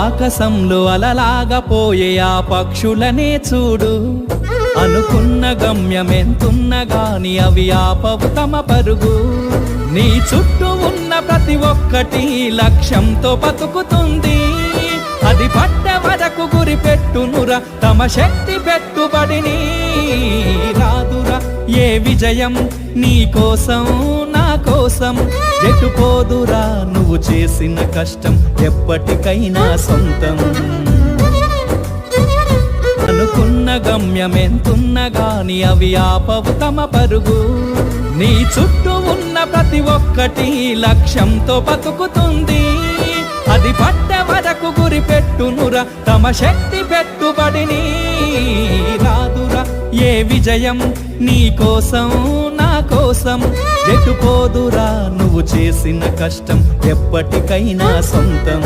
ఆకాశంలో అలలాగా పోయే ఆ పక్షులనే చూడు. అనుకున్న గమ్యమెంతున్న గాని అవి ఆపవు తమ పరుగు. నీ చుట్టూ ఉన్న ప్రతి ఒక్కటి లక్ష్యంతో బతుకుతుంది. అది పట్టే వరకు గురి పెట్టునురా తమ శక్తి పెట్టుబడిని. రాదురా ఏ విజయం నీ కోసం నా కోసం. ఎటుపోదురా నువ్వు చేసిన కష్టం ఎప్పటికైనా సొంతం. అనుకున్న గమ్యమెంతున్న గాని అవి ఆపవు తమ పరుగు. నీ చుట్టూ ఉన్న ప్రతి ఒక్కటి లక్ష్యంతో బతుకుతుంది. అది పట్టే వరకు గురి పెట్టునురా తమ శక్తి పెట్టుబడిని. రాదురా ఏ విజయం నీ కోసం నా కోసం. ఎటుపోదురా నువ్వు చేసిన కష్టం ఎప్పటికైనా సొంతం.